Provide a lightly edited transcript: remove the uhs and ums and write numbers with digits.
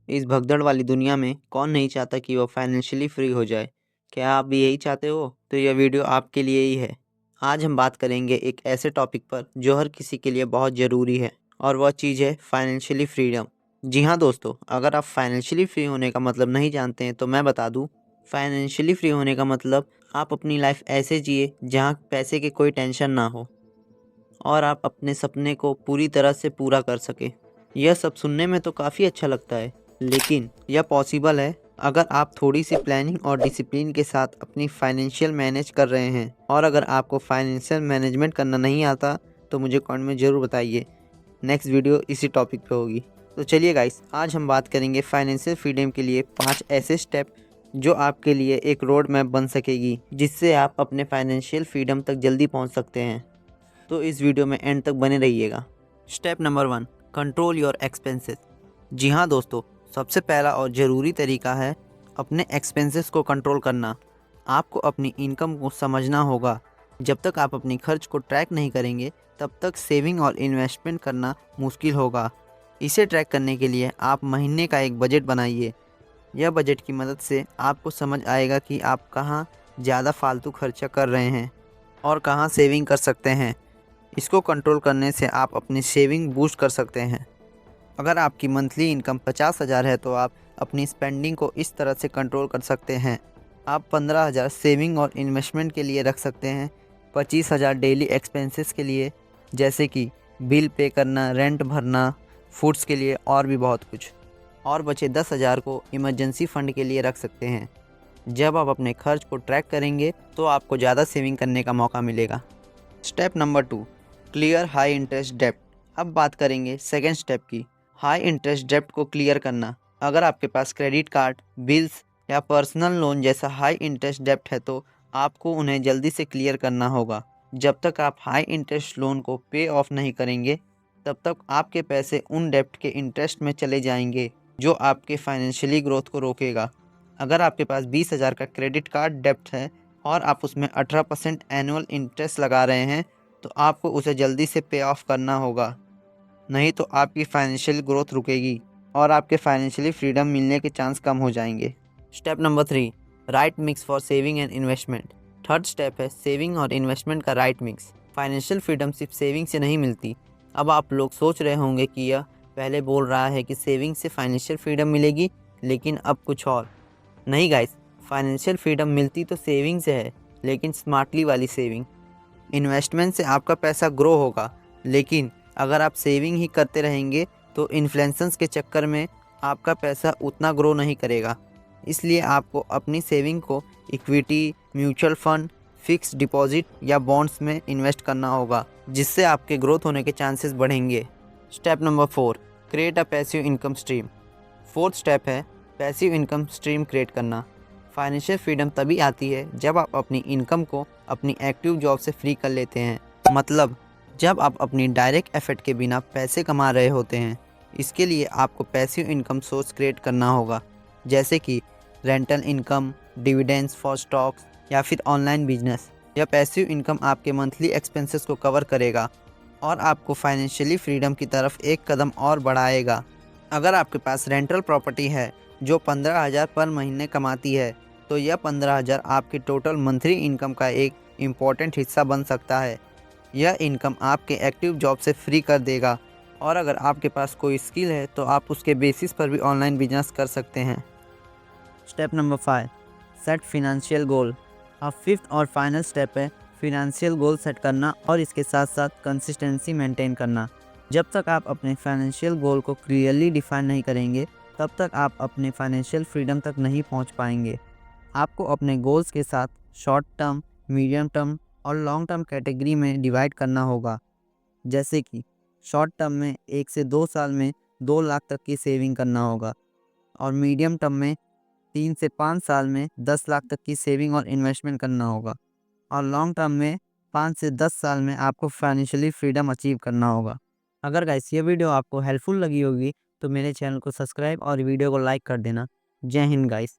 इस भगदड़ वाली दुनिया में कौन नहीं चाहता कि वो फाइनेंशियली फ्री हो जाए। क्या आप भी यही चाहते हो? तो यह वीडियो आपके लिए ही है। आज हम बात करेंगे एक ऐसे टॉपिक पर जो हर किसी के लिए बहुत ज़रूरी है, और वह चीज़ है फाइनेंशियली फ्रीडम। जी हाँ दोस्तों, अगर आप फाइनेंशियली फ्री होने का मतलब नहीं जानते हैं तो मैं बता दूँ। फाइनेंशियली फ्री होने का मतलब आप अपनी लाइफ ऐसे जिए जहाँ पैसे की कोई टेंशन ना हो और आप अपने सपने को पूरी तरह से पूरा कर सकें। यह सब सुनने में तो काफ़ी अच्छा लगता है, लेकिन यह पॉसिबल है अगर आप थोड़ी सी प्लानिंग और डिसिप्लिन के साथ अपनी फाइनेंशियल मैनेज कर रहे हैं। और अगर आपको फाइनेंशियल मैनेजमेंट करना नहीं आता तो मुझे कमेंट में ज़रूर बताइए। नेक्स्ट वीडियो इसी टॉपिक पे होगी। तो चलिए गाइस, आज हम बात करेंगे फाइनेंशियल फ्रीडम के लिए 5 ऐसे स्टेप जो आपके लिए एक रोड मैप बन सकेगी, जिससे आप अपने फाइनेंशियल फ्रीडम तक जल्दी पहुंच सकते हैं। तो इस वीडियो में एंड तक बने रहिएगा। Step number 1, control your expenses. जी हाँ दोस्तों, सबसे पहला और ज़रूरी तरीका है अपने एक्सपेंसेस को कंट्रोल करना। आपको अपनी इनकम को समझना होगा। जब तक आप अपनी खर्च को ट्रैक नहीं करेंगे तब तक सेविंग और इन्वेस्टमेंट करना मुश्किल होगा। इसे ट्रैक करने के लिए आप महीने का एक बजट बनाइए। यह बजट की मदद से आपको समझ आएगा कि आप कहाँ ज़्यादा फालतू खर्चा कर रहे हैं और कहाँ सेविंग कर सकते हैं। इसको कंट्रोल करने से आप अपनी सेविंग बूस्ट कर सकते हैं। अगर आपकी मंथली इनकम 50,000 है तो आप अपनी स्पेंडिंग को इस तरह से कंट्रोल कर सकते हैं। आप 15,000 सेविंग और इन्वेस्टमेंट के लिए रख सकते हैं, 25,000 डेली एक्सपेंसेस के लिए जैसे कि बिल पे करना, रेंट भरना, फूड्स के लिए और भी बहुत कुछ, और बचे 10,000 को इमरजेंसी फ़ंड के लिए रख सकते हैं। जब आप अपने खर्च को ट्रैक करेंगे तो आपको ज़्यादा सेविंग करने का मौका मिलेगा। Step number 2, clear high interest डेब्ट। अब बात करेंगे सेकेंड स्टेप की, हाई इंटरेस्ट डेब्ट को क्लियर करना। अगर आपके पास क्रेडिट कार्ड, बिल्स या पर्सनल लोन जैसा हाई इंटरेस्ट डेब्ट है तो आपको उन्हें जल्दी से क्लियर करना होगा। जब तक आप हाई इंटरेस्ट लोन को पे ऑफ नहीं करेंगे तब तक आपके पैसे उन डेब्ट के इंटरेस्ट में चले जाएंगे, जो आपके फाइनेंशियली ग्रोथ को रोकेगा। अगर आपके पास 20,000 का क्रेडिट कार्ड डेब्ट है और आप उसमें 18% एनुअल इंटरेस्ट लगा रहे हैं तो आपको उसे जल्दी से पे ऑफ करना होगा, नहीं तो आपकी फाइनेंशियल ग्रोथ रुकेगी और आपके फाइनेंशियली फ्रीडम मिलने के चांस कम हो जाएंगे। Step number 3, right mix for saving and investment. Third step है सेविंग और इन्वेस्टमेंट का राइट मिक्स। फाइनेंशियल फ्रीडम सिर्फ सेविंग से नहीं मिलती। अब आप लोग सोच रहे होंगे कि यह पहले बोल रहा है कि सेविंग से फाइनेंशियल फ्रीडम मिलेगी, लेकिन अब कुछ और। नहीं गाइस, फाइनेंशियल फ्रीडम मिलती तो सेविंग से है, लेकिन स्मार्टली वाली सेविंग। इन्वेस्टमेंट से आपका पैसा ग्रो होगा, लेकिन अगर आप सेविंग ही करते रहेंगे तो इन्फ्लेशंस के चक्कर में आपका पैसा उतना ग्रो नहीं करेगा। इसलिए आपको अपनी सेविंग को equity, mutual fund, fix deposit या बॉन्ड्स में इन्वेस्ट करना होगा, जिससे आपके ग्रोथ होने के चांसेस बढ़ेंगे। Step number 4, create a passive income stream. Fourth step है पैसिव इनकम स्ट्रीम क्रिएट करना। फाइनेंशियल फ्रीडम तभी आती है जब आप अपनी इनकम को अपनी एक्टिव जॉब से फ्री कर लेते हैं, मतलब जब आप अपनी डायरेक्ट एफर्ट के बिना पैसे कमा रहे होते हैं। इसके लिए आपको पैसिव इनकम सोर्स क्रिएट करना होगा, जैसे कि rental income, dividends for stocks या फिर ऑनलाइन बिजनेस। यह पैसिव इनकम आपके मंथली एक्सपेंसेस को कवर करेगा और आपको फाइनेंशियली फ्रीडम की तरफ एक कदम और बढ़ाएगा। अगर आपके पास रेंटल प्रॉपर्टी है जो 15,000 पर महीने कमाती है तो यह 15,000 आपकी टोटल मंथली इनकम का एक इम्पॉर्टेंट हिस्सा बन सकता है। यह इनकम आपके एक्टिव जॉब से फ्री कर देगा, और अगर आपके पास कोई स्किल है तो आप उसके बेसिस पर भी ऑनलाइन बिजनेस कर सकते हैं। स्टेप नंबर 5, सेट फिनेंशियल गोल। अब फिफ्थ और फाइनल स्टेप है फिनेंशियल गोल सेट करना और इसके साथ साथ कंसिस्टेंसी मेंटेन करना। जब तक आप अपने फाइनेंशियल गोल को क्लियरली डिफाइन नहीं करेंगे तब तक आप अपने फाइनेंशियल फ्रीडम तक नहीं पहुंच पाएंगे। आपको अपने गोल्स के साथ शॉर्ट टर्म, मीडियम टर्म और लॉन्ग टर्म कैटेगरी में डिवाइड करना होगा। जैसे कि शॉर्ट टर्म में 1 से 2 साल में 2 लाख तक की सेविंग करना होगा, और मीडियम टर्म में 3 से 5 साल में 10 लाख तक की सेविंग और इन्वेस्टमेंट करना होगा, और लॉन्ग टर्म में 5 से 10 साल में आपको फाइनेंशियली फ्रीडम अचीव करना होगा। अगर गाइस ये वीडियो आपको हेल्पफुल लगी होगी तो मेरे चैनल को सब्सक्राइब और वीडियो को लाइक कर देना। जय हिंद गाइस।